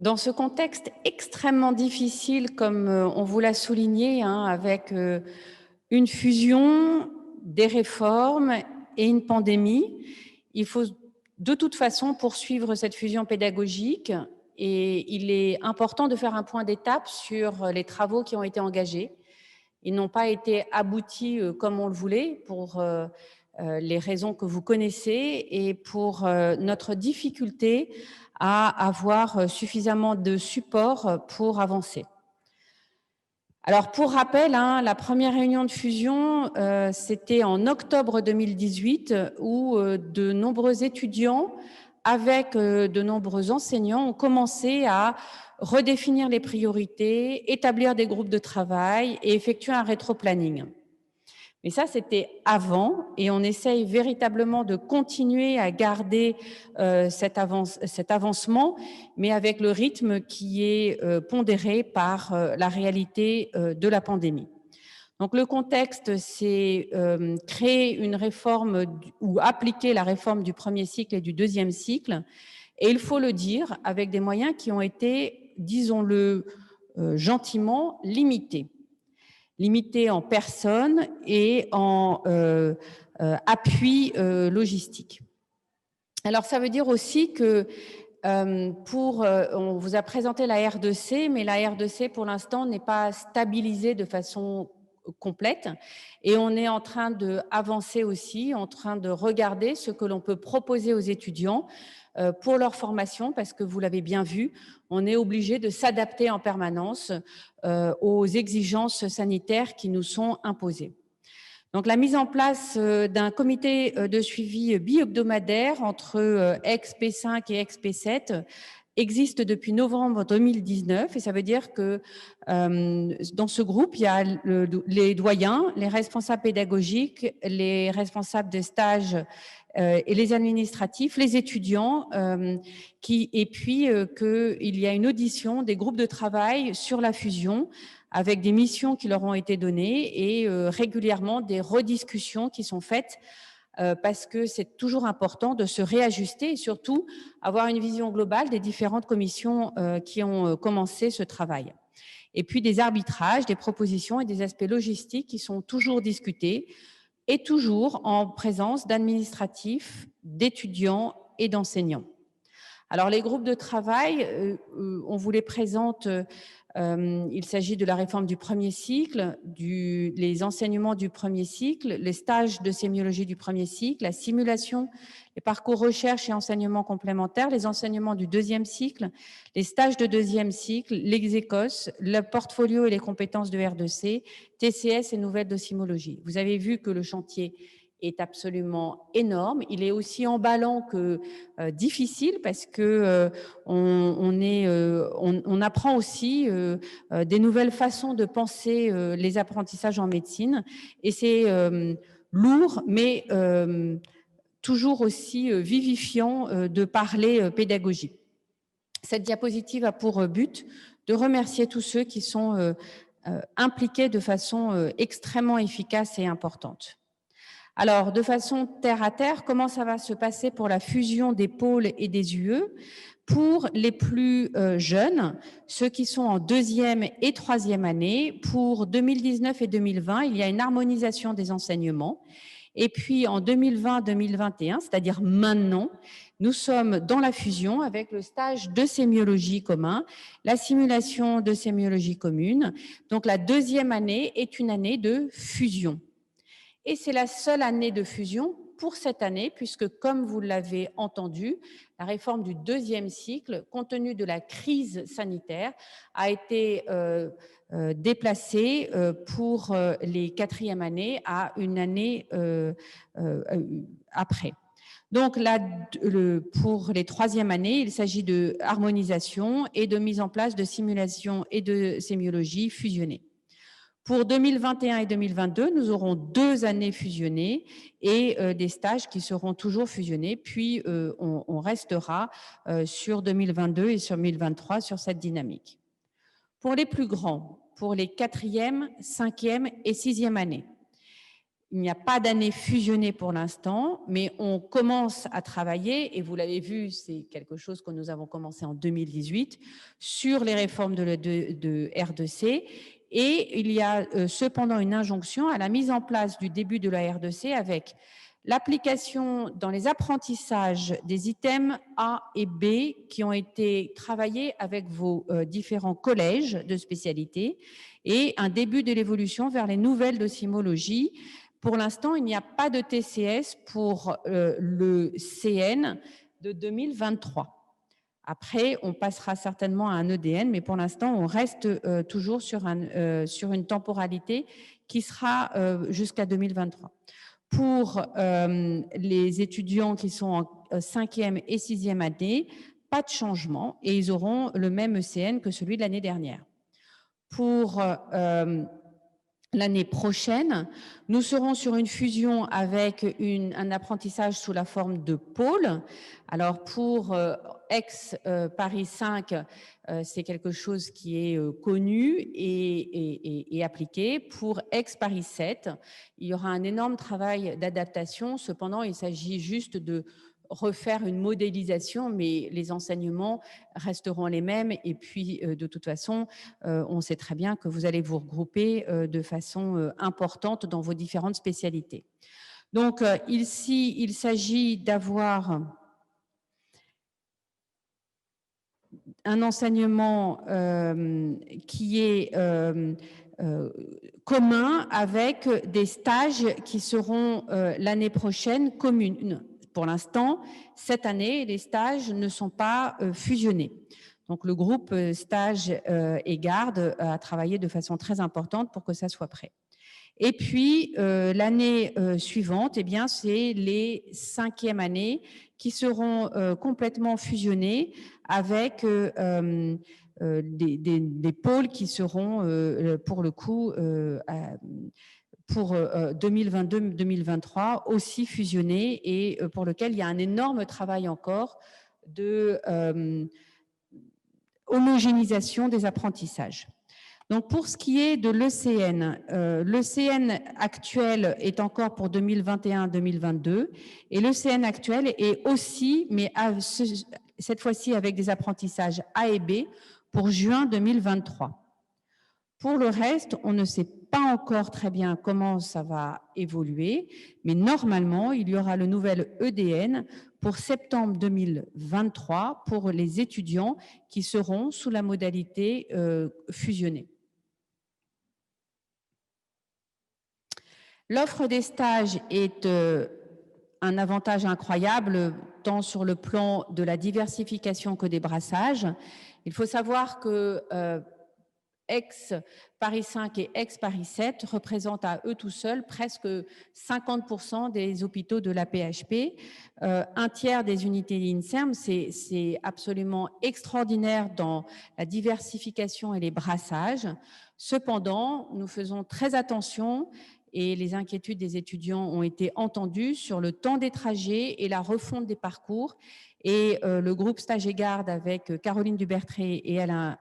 Dans ce contexte extrêmement difficile, comme on vous l'a souligné, hein, avec une fusion, des réformes et une pandémie, il faut de toute façon poursuivre cette fusion pédagogique et il est important de faire un point d'étape sur les travaux qui ont été engagés. Ils n'ont pas été aboutis comme on le voulait pour les raisons que vous connaissez et pour notre difficulté à avoir suffisamment de support pour avancer. Alors, pour rappel, hein, la première réunion de fusion, c'était en octobre 2018, où de nombreux étudiants, avec de nombreux enseignants, ont commencé à redéfinir les priorités, établir des groupes de travail et effectuer un rétro-planning. Mais ça, c'était avant, et on essaye véritablement de continuer à garder cet avancement, mais avec le rythme qui est pondéré par la réalité de la pandémie. Donc le contexte, c'est créer une réforme ou appliquer la réforme du premier cycle et du deuxième cycle, et il faut le dire, avec des moyens qui ont été, disons-le gentiment, limités en personnes et en appui logistique. Alors, ça veut dire aussi que on vous a présenté la R2C, mais la R2C, pour l'instant, n'est pas stabilisée de façon complète. Et on est en train d'avancer aussi, en train de regarder ce que l'on peut proposer aux étudiants pour leur formation, parce que vous l'avez bien vu, on est obligé de s'adapter en permanence aux exigences sanitaires qui nous sont imposées. Donc, la mise en place d'un comité de suivi bi-hebdomadaire entre ex-P5 et ex-P7 existe depuis novembre 2019 et ça veut dire que dans ce groupe, il y a les doyens, les responsables pédagogiques, les responsables de stage et les administratifs, les étudiants, et puis qu'il y a une audition des groupes de travail sur la fusion avec des missions qui leur ont été données et régulièrement des rediscussions qui sont faites parce que c'est toujours important de se réajuster et surtout avoir une vision globale des différentes commissions qui ont commencé ce travail. Et puis des arbitrages, des propositions et des aspects logistiques qui sont toujours discutés et toujours en présence d'administratifs, d'étudiants et d'enseignants. Alors les groupes de travail, on vous les présente. Il s'agit de la réforme du premier cycle, les enseignements du premier cycle, les stages de sémiologie du premier cycle, la simulation, les parcours recherche et enseignement complémentaires, les enseignements du deuxième cycle, les stages de deuxième cycle, les écosses, le portfolio et les compétences de R2C, TCS et nouvelles docimologie. Vous avez vu que le chantier est absolument énorme. Il est aussi emballant que difficile parce que on apprend aussi des nouvelles façons de penser les apprentissages en médecine et c'est lourd mais toujours aussi vivifiant de parler pédagogie. Cette diapositive a pour but de remercier tous ceux qui sont impliqués de façon extrêmement efficace et importante. Alors, de façon terre à terre, comment ça va se passer pour la fusion des pôles et des UE? Pour les plus jeunes, ceux qui sont en deuxième et troisième année, pour 2019 et 2020, il y a une harmonisation des enseignements. Et puis en 2020-2021, c'est-à-dire maintenant, nous sommes dans la fusion avec le stage de sémiologie commun, la simulation de sémiologie commune. Donc la deuxième année est une année de fusion. Et c'est la seule année de fusion pour cette année, puisque, comme vous l'avez entendu, la réforme du deuxième cycle, compte tenu de la crise sanitaire, a été déplacée pour les quatrièmes années à une année après. Donc, là, pour les troisièmes années, il s'agit de harmonisation et de mise en place de simulation et de sémiologie fusionnée. Pour 2021 et 2022, nous aurons 2 années fusionnées et des stages qui seront toujours fusionnés. Puis, on restera sur 2022 et sur 2023 sur cette dynamique. Pour les plus grands, pour les quatrième, cinquième et sixième années, il n'y a pas d'année fusionnée pour l'instant, mais on commence à travailler, et vous l'avez vu, c'est quelque chose que nous avons commencé en 2018, sur les réformes de R2C. Et il y a cependant une injonction à la mise en place du début de la R2C avec l'application dans les apprentissages des items A et B qui ont été travaillés avec vos différents collèges de spécialité, et un début de l'évolution vers les nouvelles docimologies. Pour l'instant, il n'y a pas de TCS pour le CN de 2023. Après, on passera certainement à un EDN, mais pour l'instant, on reste toujours sur une temporalité qui sera jusqu'à 2023. Pour les étudiants qui sont en 5e et 6e année, pas de changement, et ils auront le même ECN que celui de l'année dernière. Pour l'année prochaine, nous serons sur une fusion avec un apprentissage sous la forme de pôle. Alors pour ex-Paris 5, c'est quelque chose qui est connu et appliqué. Pour ex-Paris 7, il y aura un énorme travail d'adaptation. Cependant, il s'agit juste de refaire une modélisation, mais les enseignements resteront les mêmes. Et puis, de toute façon, on sait très bien que vous allez vous regrouper de façon importante dans vos différentes spécialités. Donc, ici, il s'agit d'avoir un enseignement qui est commun avec des stages qui seront l'année prochaine communes. Pour l'instant, cette année, les stages ne sont pas fusionnés. Donc, le groupe stage et garde a travaillé de façon très importante pour que ça soit prêt. Et puis, l'année suivante, eh bien, c'est les 5e années qui seront complètement fusionnées avec des pôles qui seront, pour le coup, pour 2022-2023 aussi fusionnés, et pour lequel il y a un énorme travail encore de homogénéisation des apprentissages. Donc, pour ce qui est de l'ECN actuel est encore pour 2021-2022, et l'ECN actuel est aussi, mais cette fois-ci avec des apprentissages A et B, pour juin 2023. Pour le reste, on ne sait pas encore très bien comment ça va évoluer, mais normalement, il y aura le nouvel EDN pour septembre 2023 pour les étudiants qui seront sous la modalité fusionnée. L'offre des stages est un avantage incroyable, tant sur le plan de la diversification que des brassages. Il faut savoir que ex-Paris 5 et ex-Paris 7 représentent à eux tout seuls presque 50% des hôpitaux de la PHP, un tiers des unités d'INSERM. C'est absolument extraordinaire dans la diversification et les brassages. Cependant, nous faisons très attention, et les inquiétudes des étudiants ont été entendues sur le temps des trajets et la refonte des parcours. Et le groupe Stage et Garde avec Caroline Dubertré et Alain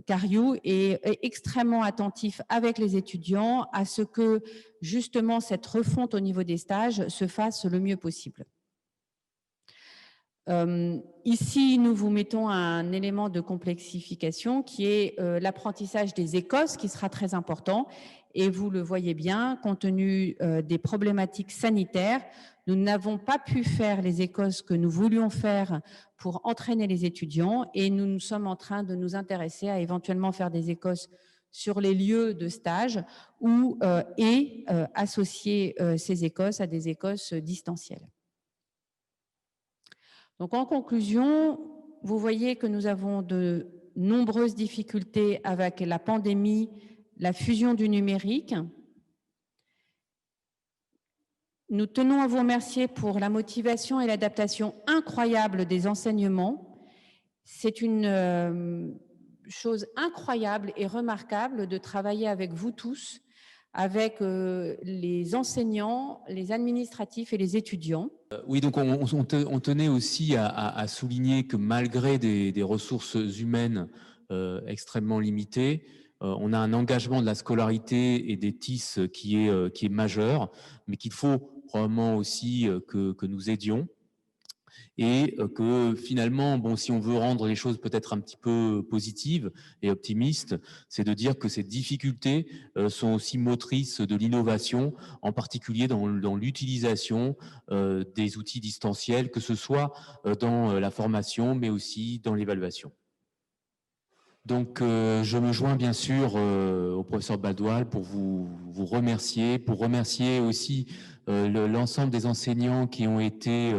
Cariou est extrêmement attentif avec les étudiants à ce que justement cette refonte au niveau des stages se fasse le mieux possible. Ici, nous vous mettons un élément de complexification qui est l'apprentissage des écosses, qui sera très important. Et vous le voyez bien, compte tenu des problématiques sanitaires, nous n'avons pas pu faire les écosses que nous voulions faire pour entraîner les étudiants, et nous sommes en train de nous intéresser à éventuellement faire des écosses sur les lieux de stage ou associer ces écosses à des écosses distancielles. Donc, en conclusion, vous voyez que nous avons de nombreuses difficultés avec la pandémie, la fusion du numérique. Nous tenons à vous remercier pour la motivation et l'adaptation incroyable des enseignements. C'est une chose incroyable et remarquable de travailler avec vous tous, avec les enseignants, les administratifs et les étudiants. Oui, donc on tenait aussi à souligner que malgré des ressources humaines extrêmement limitées, on a un engagement de la scolarité et des TIS qui est majeur, mais qu'il faut probablement aussi que nous aidions. Et que finalement, bon, si on veut rendre les choses peut-être un petit peu positives et optimistes, c'est de dire que ces difficultés sont aussi motrices de l'innovation, en particulier dans l'utilisation des outils distanciels, que ce soit dans la formation, mais aussi dans l'évaluation. Donc, je me joins bien sûr au professeur Badoil pour vous remercier, pour remercier aussi l'ensemble des enseignants qui ont été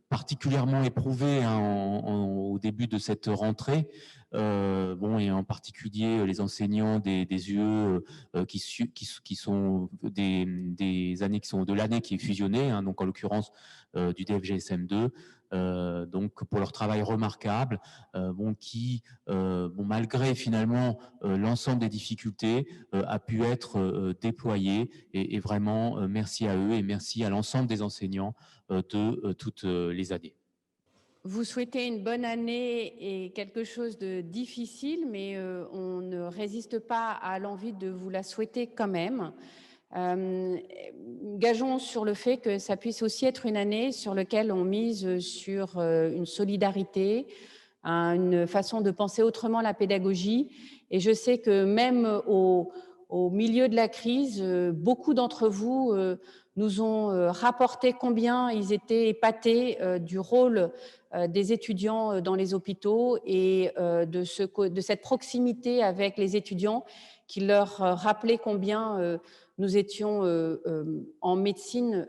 particulièrement éprouvés hein, au début de cette rentrée. Bon, et en particulier les enseignants des UE qui sont des années qui sont de l'année qui est fusionnée, hein, donc en l'occurrence du DFGSM2. Donc pour leur travail remarquable, bon, qui, bon, malgré finalement l'ensemble des difficultés, a pu être déployé et vraiment merci à eux et merci à l'ensemble des enseignants de toutes les années. Vous souhaitez une bonne année et quelque chose de difficile, mais on ne résiste pas à l'envie de vous la souhaiter quand même. Gageons sur le fait que ça puisse aussi être une année sur laquelle on mise sur une solidarité, une façon de penser autrement la pédagogie. Et je sais que même au milieu de la crise, beaucoup d'entre vous nous ont rapporté combien ils étaient épatés du rôle des étudiants dans les hôpitaux et de cette proximité avec les étudiants qui leur rappelait combien nous étions en médecine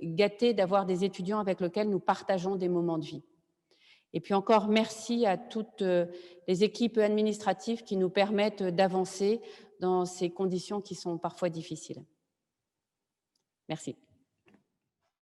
gâtés d'avoir des étudiants avec lesquels nous partageons des moments de vie. Et puis encore, merci à toutes les équipes administratives qui nous permettent d'avancer dans ces conditions qui sont parfois difficiles. Merci.